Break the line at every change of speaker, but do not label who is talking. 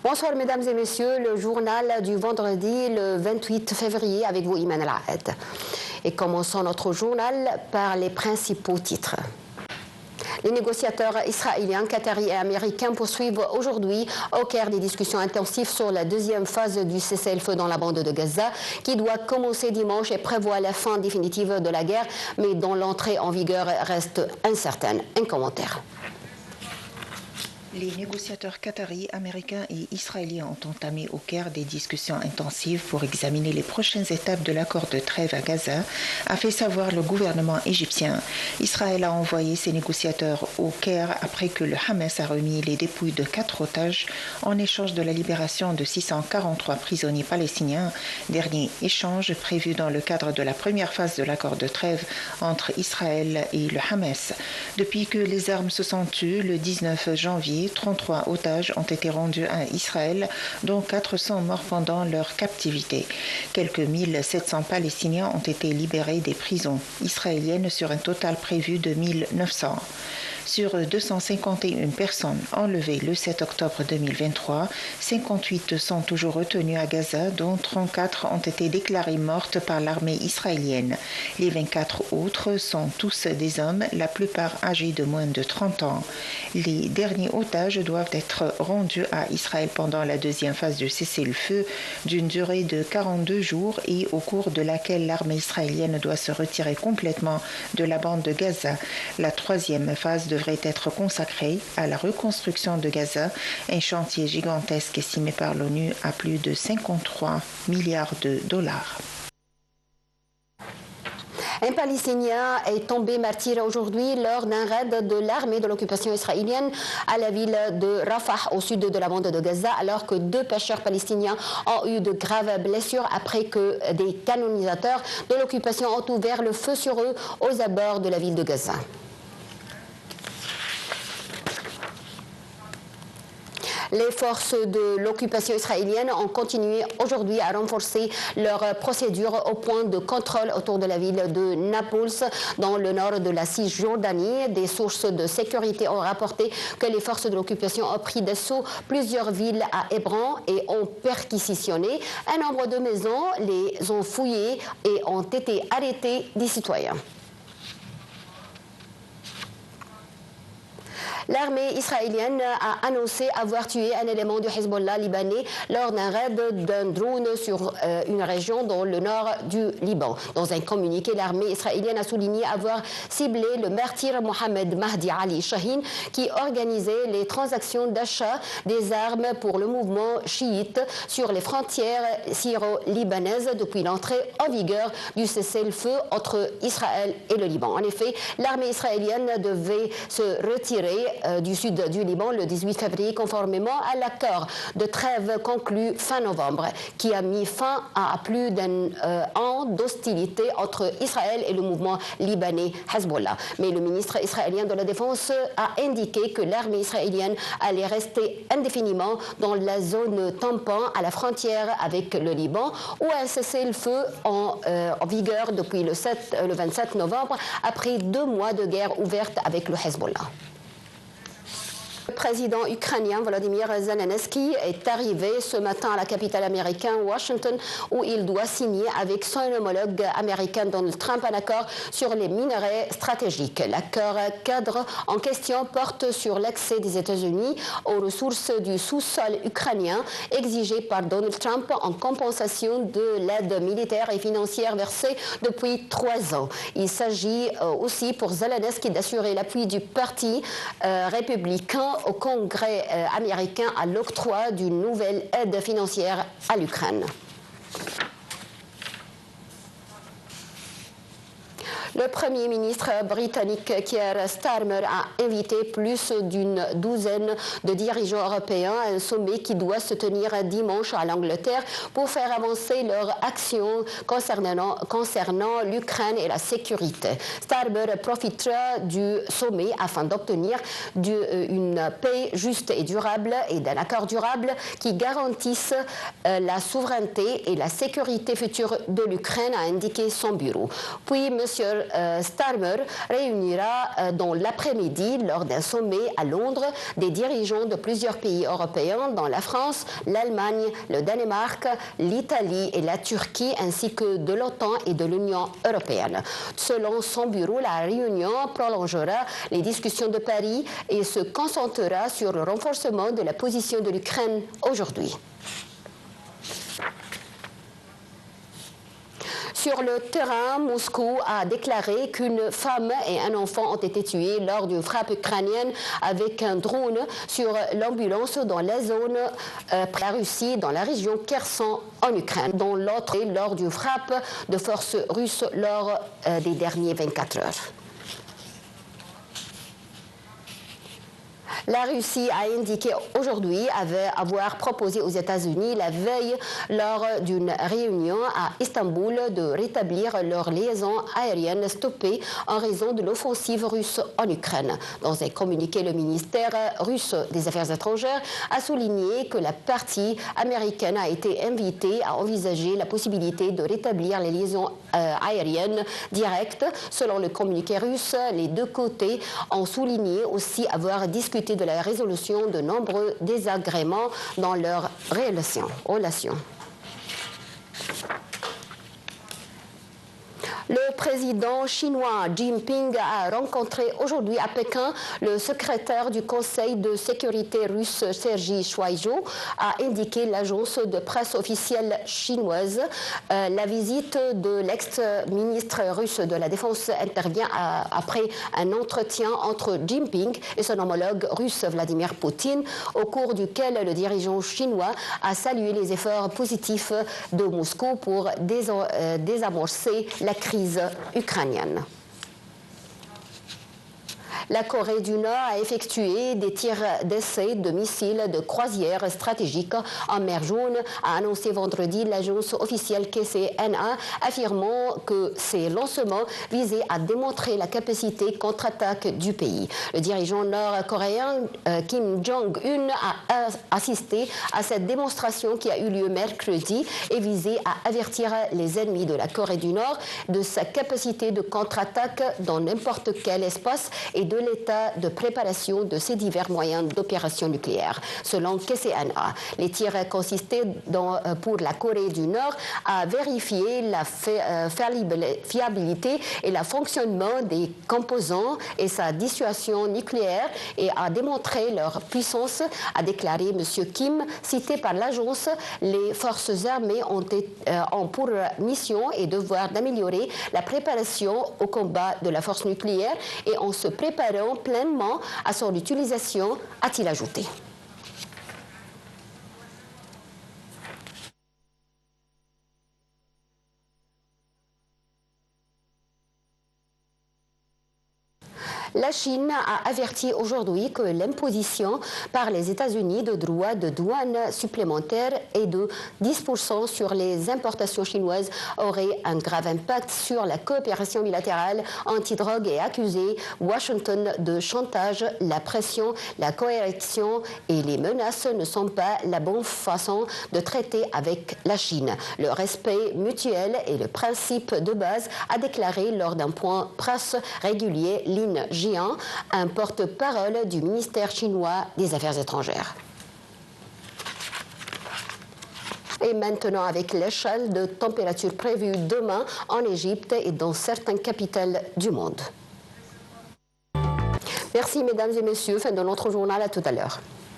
Bonsoir mesdames et messieurs, le journal du vendredi le 28 février avec vous Iman El-Aed. Et commençons notre journal par les principaux titres. Les négociateurs israéliens, qataris et américains poursuivent aujourd'hui au Caire des discussions intensives sur la deuxième phase du cessez-le-feu dans la bande de Gaza qui doit commencer dimanche et prévoit la fin définitive de la guerre mais dont l'entrée en vigueur reste incertaine. Un commentaire.
Les négociateurs qataris, américains et israéliens ont entamé au Caire des discussions intensives pour examiner les prochaines étapes de l'accord de trêve à Gaza, a fait savoir le gouvernement égyptien. Israël a envoyé ses négociateurs au Caire après que le Hamas a remis les dépouilles de 4 otages en échange de la libération de 643 prisonniers palestiniens, dernier échange prévu dans le cadre de la première phase de l'accord de trêve entre Israël et le Hamas. Depuis que les armes se sont tues le 19 janvier, 33 otages ont été rendus à Israël, dont 400 morts pendant leur captivité. Quelques 1700 Palestiniens ont été libérés des prisons israéliennes sur un total prévu de 1900. Sur 251 personnes enlevées le 7 octobre 2023, 58 sont toujours retenues à Gaza, dont 34 ont été déclarées mortes par l'armée israélienne. Les 24 autres sont tous des hommes, la plupart âgés de moins de 30 ans. Les derniers otages doivent être rendus à Israël pendant la deuxième phase du cessez-le-feu d'une durée de 42 jours et au cours de laquelle l'armée israélienne doit se retirer complètement de la bande de Gaza. La troisième phase devrait être consacrée à la reconstruction de Gaza, un chantier gigantesque estimé par l'ONU à plus de 53 milliards de dollars.
Un Palestinien est tombé martyr aujourd'hui lors d'un raid de l'armée de l'occupation israélienne à la ville de Rafah, au sud de la bande de Gaza, alors que 2 pêcheurs palestiniens ont eu de graves blessures après que des canonisateurs de l'occupation ont ouvert le feu sur eux aux abords de la ville de Gaza. Les forces de l'occupation israélienne ont continué aujourd'hui à renforcer leurs procédures au point de contrôle autour de la ville de Naples, dans le nord de la Cisjordanie. Des sources de sécurité ont rapporté que les forces de l'occupation ont pris d'assaut plusieurs villes à Hébron et ont perquisitionné un nombre de maisons, les ont fouillées et ont été arrêtés des citoyens. L'armée israélienne a annoncé avoir tué un élément du Hezbollah libanais lors d'un raid d'un drone sur une région dans le nord du Liban. Dans un communiqué, l'armée israélienne a souligné avoir ciblé le martyr Mohamed Mahdi Ali Shahin qui organisait les transactions d'achat des armes pour le mouvement chiite sur les frontières syro-libanaises depuis l'entrée en vigueur du cessez-le-feu entre Israël et le Liban. En effet, l'armée israélienne devait se retirer du sud du Liban le 18 février conformément à l'accord de trêve conclu fin novembre qui a mis fin à plus d'un an d'hostilité entre Israël et le mouvement libanais Hezbollah. Mais le ministre israélien de la Défense a indiqué que l'armée israélienne allait rester indéfiniment dans la zone tampon à la frontière avec le Liban où un cessez-le-feu en vigueur depuis le 27 novembre après 2 mois de guerre ouverte avec le Hezbollah. Le président ukrainien Volodymyr Zelensky est arrivé ce matin à la capitale américaine, Washington, où il doit signer avec son homologue américain Donald Trump un accord sur les minerais stratégiques. L'accord cadre en question porte sur l'accès des États-Unis aux ressources du sous-sol ukrainien exigées par Donald Trump en compensation de l'aide militaire et financière versée depuis 3 ans. Il s'agit aussi pour Zelensky d'assurer l'appui du parti républicain au Congrès américain à l'octroi d'une nouvelle aide financière à l'Ukraine. Le Premier ministre britannique Keir Starmer a invité plus d'une douzaine de dirigeants européens à un sommet qui doit se tenir dimanche à l'Angleterre pour faire avancer leur action concernant l'Ukraine et la sécurité. Starmer profitera du sommet afin d'obtenir une paix juste et durable et d'un accord durable qui garantisse la souveraineté et la sécurité future de l'Ukraine, a indiqué son bureau. Puis M. Starmer réunira dans l'après-midi lors d'un sommet à Londres des dirigeants de plusieurs pays européens, dont la France, l'Allemagne, le Danemark, l'Italie et la Turquie, ainsi que de l'OTAN et de l'Union européenne. Selon son bureau, la réunion prolongera les discussions de Paris et se concentrera sur le renforcement de la position de l'Ukraine aujourd'hui. Sur le terrain, Moscou a déclaré qu'une femme et un enfant ont été tués lors d'une frappe ukrainienne avec un drone sur l'ambulance dans la zone près de la Russie, dans la région Kherson en Ukraine, dont l'autre est lors d'une frappe de forces russes lors des dernières 24 heures. La Russie a indiqué aujourd'hui avoir proposé aux États-Unis la veille lors d'une réunion à Istanbul de rétablir leurs liaisons aériennes stoppées en raison de l'offensive russe en Ukraine. Dans un communiqué, le ministère russe des Affaires étrangères a souligné que la partie américaine a été invitée à envisager la possibilité de rétablir les liaisons aériennes directes. Selon le communiqué russe, les deux côtés ont souligné aussi avoir discuté de la résolution de nombreux désagréments dans leurs relations. Le président chinois Xi Jinping a rencontré aujourd'hui à Pékin le secrétaire du Conseil de sécurité russe Sergei Shoigu, a indiqué l'agence de presse officielle chinoise. La visite de l'ex-ministre russe de la Défense intervient après un entretien entre Xi Jinping et son homologue russe Vladimir Poutine, au cours duquel le dirigeant chinois a salué les efforts positifs de Moscou pour désamorcer la crise ukrainienne. La Corée du Nord a effectué des tirs d'essai de missiles de croisière stratégiques en mer Jaune, a annoncé vendredi l'agence officielle KCNA, affirmant que ces lancements visaient à démontrer la capacité contre-attaque du pays. Le dirigeant nord-coréen Kim Jong-un a assisté à cette démonstration qui a eu lieu mercredi et visait à avertir les ennemis de la Corée du Nord de sa capacité de contre-attaque dans n'importe quel espace et de l'état de préparation de ces divers moyens d'opération nucléaire. Selon KCNA, les tirs consistaient pour la Corée du Nord à vérifier la fiabilité et le fonctionnement des composants et sa dissuasion nucléaire et à démontrer leur puissance, a déclaré M. Kim, cité par l'agence. Les forces armées ont pour mission et devoir d'améliorer la préparation au combat de la force nucléaire et en se préparant pleinement à son utilisation, a-t-il ajouté. La Chine a averti aujourd'hui que l'imposition par les États-Unis de droits de douane supplémentaires et de 10% sur les importations chinoises aurait un grave impact sur la coopération bilatérale anti-drogue et accusé Washington de chantage. La pression, la coercition et les menaces ne sont pas la bonne façon de traiter avec la Chine. Le respect mutuel est le principe de base, a déclaré lors d'un point presse régulier Lin Jian, un porte-parole du ministère chinois des Affaires étrangères. Et maintenant, avec l'échelle de température prévue demain en Égypte et dans certaines capitales du monde. Merci, mesdames et messieurs. Fin de notre journal. À tout à l'heure.